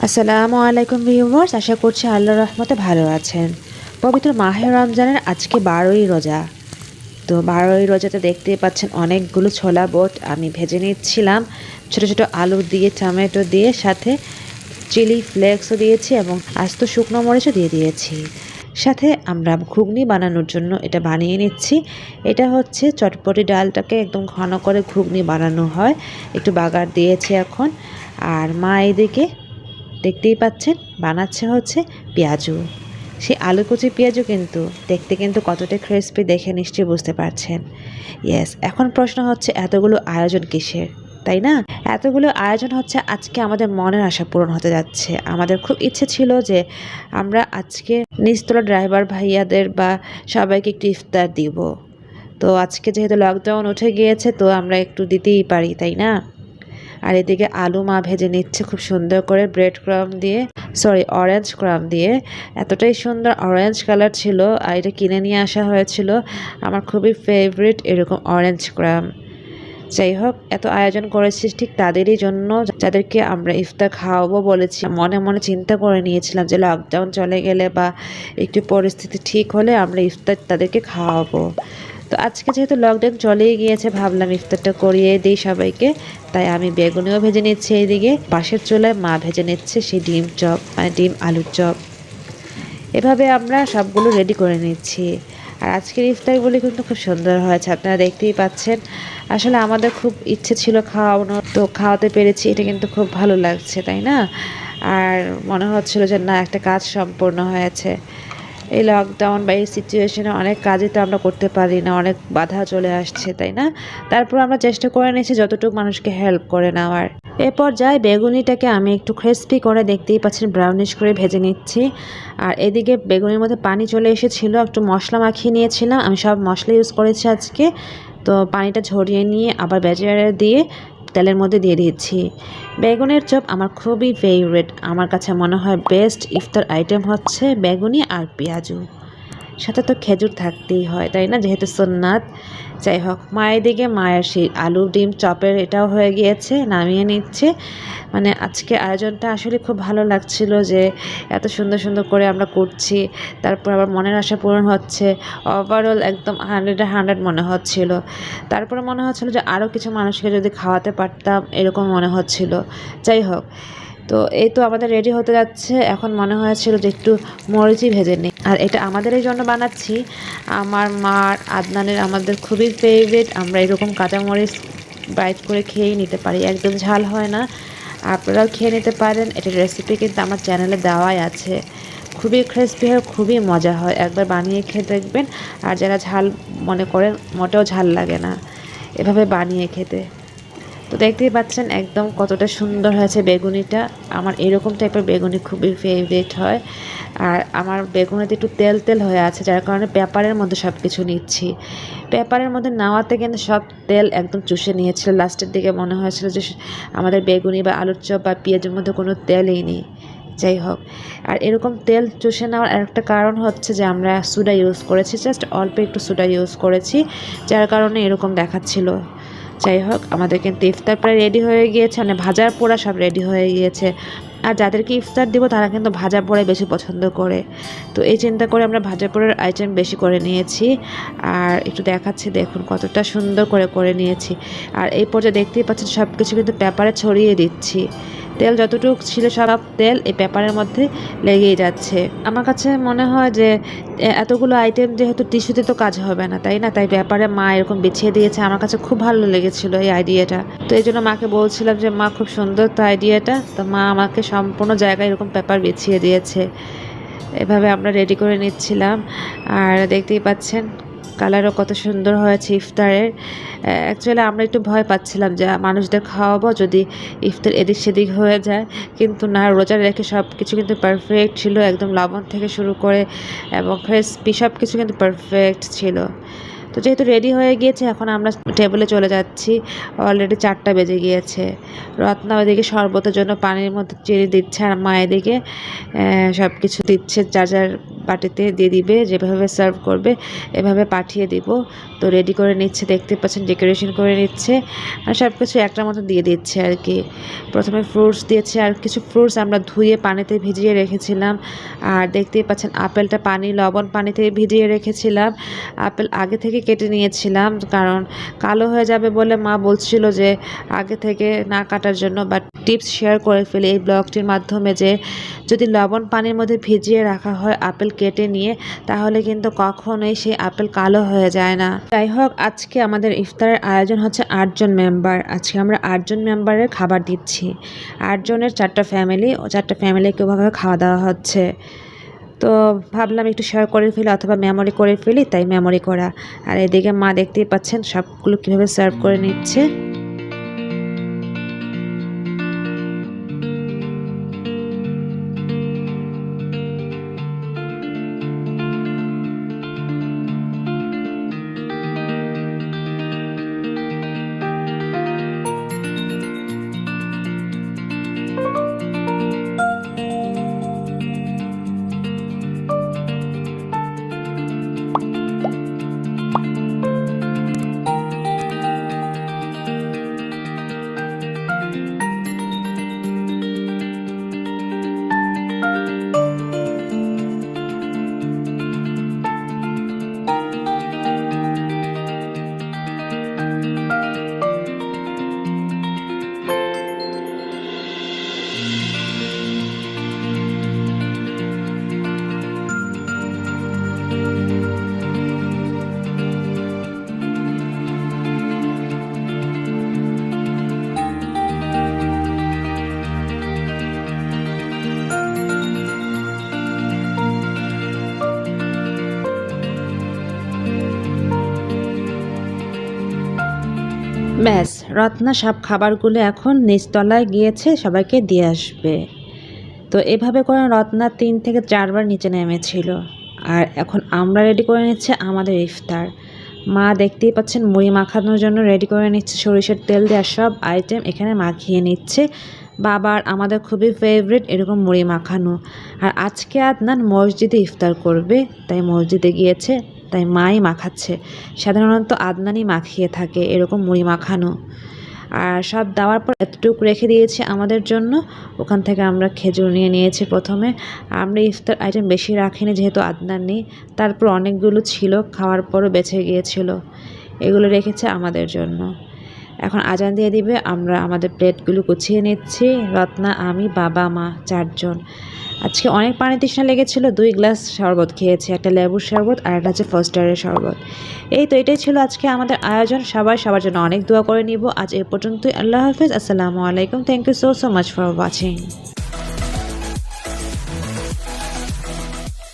আসসালামু আলাইকুম ভিউয়ার্স, আশা করছি আল্লাহর রহমতে ভালো আছেন। পবিত্র মাহে রমজানের আজকে 12ই রোজা। তো 12ই রোজাতে দেখতেই পাচ্ছেন অনেকগুলো ছোলা বুট আমি ভেজে নিচ্ছিলাম। ছোট ছোট আলু দিয়ে, টমেটো দিয়ে, সাথে চিলি ফ্লেক্সও দিয়েছি এবং আস্ত শুকনো মরিচও দিয়ে দিয়েছি। সাথে আমরা ঘুগনি বানানোর জন্য এটা বানিয়ে নিচ্ছি। এটা হচ্ছে চটপটি ডালটাকে একদম ঘন করে ঘুগনি বানানো হয়। একটু বাগার দিয়েছি এখন। আর মা এদিকে দেখতেই পাচ্ছেন বানাচ্ছে হচ্ছে পেঁয়াজু। সেই আলু কুচি পেঁয়াজু কিন্তু দেখতে কতটা ক্রিস্পি দেখে নিশ্চয়ই বুঝতে পারছেন। ইয়েস, এখন প্রশ্ন হচ্ছে এতগুলো আয়োজন কিসের, তাই না? এতগুলো আয়োজন হচ্ছে আজকে আমাদের মনের আশা পূরণ হতে যাচ্ছে। আমাদের খুব ইচ্ছে ছিল যে আমরা আজকে নিচতলা ড্রাইভার ভাইয়াদের বা সবাইকে একটু ইফতার দিব। তো আজকে যেহেতু লকডাউন উঠে গিয়েছে, তো আমরা একটু দিতেই পারি, তাই না? আর এদিকে আলু মা ভেজে নিচ্ছে খুব সুন্দর করে ব্রেড ক্রাম দিয়ে, অরেঞ্জ ক্রাম দিয়ে। এতটাই সুন্দর অরেঞ্জ কালার ছিল, আর এটা কিনে নিয়ে আসা হয়েছিল। আমার খুবই ফেভারিট এরকম অরেঞ্জ ক্রাম। যাই হোক, এত আয়োজন করেছি ঠিক তাদেরই জন্য যাদেরকে আমরা ইফতার খাওয়াবো বলেছি। মনে মনে চিন্তা করে নিয়েছিলাম যে লকডাউন চলে গেলে বা একটু পরিস্থিতি ঠিক হলে আমরা ইফতার তাদেরকে খাওয়াবো। তো আজকে যেহেতু লকডাউন চলেই গিয়েছে, ভাবলাম ইফতারটা করিয়ে দিই সবাইকে। তাই আমি বেগুনিও ভেজে নিচ্ছি, এইদিকে পাশের চুলায় মা ভেজে নিচ্ছে সেই ডিম চপ, মানে ডিম আলুর চপ। এভাবে আমরা সবগুলো রেডি করে নিচ্ছি। আর আজকের ইফতারগুলি কিন্তু খুব সুন্দর হয়েছে, আপনারা দেখতেই পাচ্ছেন। আসলে আমাদের খুব ইচ্ছে ছিল খাওয়ানো, তো খাওয়াতে পেরেছি, এটা কিন্তু খুব ভালো লাগছে, তাই না? আর মনে হচ্ছিল যে না, একটা কাজ সম্পূর্ণ হয়েছে। এই লকডাউন বা এই সিচুয়েশনে অনেক কাজই তো আমরা করতে পারি না, অনেক বাধা চলে আসছে, তাই না? তারপর আমরা চেষ্টা করে নিয়েছি যতটুকু মানুষকে হেল্প করে নেওয়ার। এরপর যাই বেগুনিটাকে আমি একটু ক্রিস্পি করে, দেখতেই পাচ্ছেন ব্রাউনিশ করে ভেজে নিচ্ছি। আর এদিকে বেগুনির মধ্যে পানি চলে এসেছিলো, একটু মশলা মাখিয়ে নিয়েছিলাম। আমি সব মশলা ইউজ করেছি আজকে। তো পানিটা ঝরিয়ে নিয়ে আবার ব্যাটারে দিয়ে তেলের মধ্যে দিয়ে দিচ্ছি। বেগুনের চপ আমার খুবই ফেভারিট। আমার কাছে মনে হয় বেস্ট ইফতার আইটেম হচ্ছে বেগুনি আর পেঁয়াজু। সাথে তো খেজুর থাকতেই হয়, তাই না, যেহেতু সুন্নাত। যাই হোক, মায়ের দিকে মায়ের সেই আলু ডিম চপের এটাও হয়ে গিয়েছে, নামিয়ে নিচ্ছে। মানে আজকে আয়োজনটা আসলে খুব ভালো লাগছিল যে এত সুন্দর সুন্দর করে আমরা করছি, তারপর আবার মনের আশা পূরণ হচ্ছে। ওভারঅল একদম 100 মনে হচ্ছিল। তারপরে মনে হচ্ছিল যে আরও কিছু মানুষকে যদি খাওয়াতে পারতাম, এরকম মনে হচ্ছিল। যাই হোক, তো এই তো আমাদের রেডি হতে যাচ্ছে। এখন মনে হয়েছিল যে একটু মরিচই ভেজে নিই। আর এটা আমাদের এই জন্য বানাচ্ছি, আমার মার, আদনানের, আমাদের খুবই ফেভারিট। আমরা এরকম কাঁচামরিচ বাইট করে খেয়েই নিতে পারি, একদম ঝাল হয় না। আপনারাও খেয়ে নিতে পারেন। এটার রেসিপি কিন্তু আমার চ্যানেলে দেওয়াই আছে। খুবই ক্রিস্পি হয়, খুবই মজা হয়, একবার বানিয়ে খেয়ে দেখবেন। আর যারা ঝাল মনে করেন, মোটেও ঝাল লাগে না এভাবে বানিয়ে খেতে। তো দেখতেই পাচ্ছেন একদম কতটা সুন্দর হয়েছে বেগুনিটা। আমার এরকম টাইপের বেগুনি খুবই ফেভারিট হয়। আর আমার বেগুনিতে একটু তেল তেল হয়ে আছে, যার কারণে পেপারের মধ্যে সব কিছু নিচ্ছি। পেপারের মধ্যে নেওয়াতে কিন্তু সব তেল একদম চুষে নিয়েছিল। লাস্টের দিকে মনে হয়েছিল যে আমাদের বেগুনি বা আলুর চপ বা পেঁয়াজের মধ্যে কোনো তেলই নেই। যাই হোক, আর এরকম তেল চুষে নেওয়ার আরেকটা কারণ হচ্ছে যে আমরা সোডা ইউজ করেছি, জাস্ট অল্প একটু সোডা ইউজ করেছি, যার কারণে এরকম দেখাচ্ছিল। যাই হোক, আমাদের কিন্তু ইফতার প্রায় রেডি হয়ে গিয়েছে, মানে ভাজার পোড়া সব রেডি হয়ে গিয়েছে। আর যাদেরকে ইফতার দিব তারা কিন্তু ভাজা পোড়াই বেশি পছন্দ করে। তো এই চিন্তা করে আমরা ভাজা পোড়ার আইটেম বেশি করে নিয়েছি। আর একটু দেখাচ্ছি, দেখুন কতটা সুন্দর করে করে নিয়েছি। আর এই পর্যায়ে দেখতেই পাচ্ছেন সব কিছু কিন্তু পেপারে ছড়িয়ে দিচ্ছি। তেল যতটুকু ছিল সব তেল এই পেপারের মধ্যে লেগেই যাচ্ছে। আমার কাছে মনে হয় যে এতগুলো আইটেম যেহেতু টিস্যুতে তো কাজ হবে না, তাই না? তাই পেপারে মা এরকম বিছিয়ে দিয়েছে। আমার কাছে খুব ভালো লেগেছিল এই আইডিয়াটা। তো এই জন্য মাকে বলছিলাম যে মা, খুব সুন্দর তো আইডিয়াটা। তো মা আমাকে সম্পূর্ণ জায়গায় এরকম পেপার বিছিয়ে দিয়েছে। এভাবে আমরা রেডি করে নিচ্ছিলাম। আর দেখতেই পাচ্ছেন কালারও কত সুন্দর হয়েছে ইফতারের। অ্যাকচুয়ালি আমরা একটু ভয় পাচ্ছিলাম যে মানুষদের খাওয়াবো যদি ইফতার এদিক সেদিক হয়ে যায়, কিন্তু না, রোজা রেখে সব কিছু কিন্তু পারফেক্ট ছিল। একদম লবণ থেকে শুরু করে এবং ক্রিসপি সব কিছু কিন্তু পারফেক্ট ছিল। তো যেহেতু রেডি হয়ে গিয়েছে, এখন আমরা টেবিলে চলে যাচ্ছি। অলরেডি 4টা বেজে গিয়েছে। রত্না ওইদিকে শরবতের জন্য পানির মধ্যে চিনি দিচ্ছে, আর মা এদিকে সব কিছু দিচ্ছে যার যার বাটিতে দিয়ে দিবে, যেভাবে সার্ভ করবে এভাবে পাঠিয়ে দিব। তো রেডি করে নিচ্ছে, দেখতে পাচ্ছেন ডেকোরেশন করে নিচ্ছে আর সব কিছু একটা মতো দিয়ে দিচ্ছে আর কি। প্রথমে ফ্রুটস দিয়েছে, আর কিছু ফ্রুটস আমরা ধুয়ে পানিতে ভিজিয়ে রেখেছিলাম। আর দেখতেই পাচ্ছেন আপেলটা লবণ পানিতে ভিজিয়ে রেখেছিলাম। আপেল আগে থেকে কেটে নিয়েছিলাম, কারণ কালো হয়ে যাবে বলে মা বলছিল যে আগে থেকে না কাটার জন্য। বাট টিপস শেয়ার করে ফেলি এই ব্লগটির মাধ্যমে যে যদি লবণ পানির মধ্যে ভিজিয়ে রাখা হয় আপেল কেটে নিয়ে, তাহলে কিন্তু কখনোই সেই আপেল কালো হয়ে যায় না। যাই হোক, আজকে আমাদের ইফতারের আয়োজন হচ্ছে 8 জন মেম্বার। আজকে আমরা 8 জন মেম্বারের খাবার দিচ্ছি। 8 জনের 4টা ফ্যামিলি, 4টা ফ্যামিলিকে ওভাবে খাওয়া দাওয়া হচ্ছে। তো ভাবলাম একটু শেয়ার করে ফেলি অথবা মেমোরি করে ফেলি, তাই মেমোরি করা। আর এদিকে মা দেখতেই পাচ্ছেন সবগুলো কীভাবে সার্ভ করে নিচ্ছে। ব্যাস, রত্না সব খাবারগুলো এখন নিচতলায় গিয়েছে সবাইকে দিয়ে আসবে। তো এভাবে করে রত্না 3 থেকে 4 বার নিচে নেমেছিল। আর এখন আমরা রেডি করে নিচ্ছে আমাদের ইফতার। মা দেখতেই পাচ্ছেন মুড়ি মাখানোর জন্য রেডি করে নিচ্ছে, সরিষার তেল দেওয়া সব আইটেম এখানে মাখিয়ে নিচ্ছে। বাবার আমাদের খুবই ফেভারিট এরকম মুড়ি মাখানো। আর আজকে আদনান মসজিদে ইফতার করবে, তাই মসজিদে গিয়েছে, তাই মাই মাখাচ্ছে। সাধারণত আদনানই মাখিয়ে থাকে এরকম মুড়ি মাখানো। আর সব দেওয়ার পর এতটুকু রেখে দিয়েছে আমাদের জন্য। ওখান থেকে আমরা খেজুর নিয়ে নিয়েছি প্রথমে। আমরা ইফতার আইটেম বেশি রাখিনি যেহেতু আদনান নেই, তারপর অনেকগুলো ছিল, খাওয়ার পরও বেঁচে গিয়েছিল, এগুলো রেখেছে আমাদের জন্য। এখন আজান দিয়ে দিবে, আমরা আমাদের প্লেটগুলো গুছিয়ে নিচ্ছি। রত্না, আমি, বাবা, মা 4 জন। আজকে অনেক পানি তৃষ্ণা লেগেছিল, 2 গ্লাস শরবত খেয়েছি, একটা লেবুর শরবত আর একটা হচ্ছে ফস্টারের শরবত। এই তো এটাই ছিল আজকে আমাদের আয়োজন। সবাই সবার জন্য অনেক দোয়া করে নিব। আজ এ পর্যন্তই। আল্লাহ হাফিজ, আসসালামু আলাইকুম। Thank you so much for watching.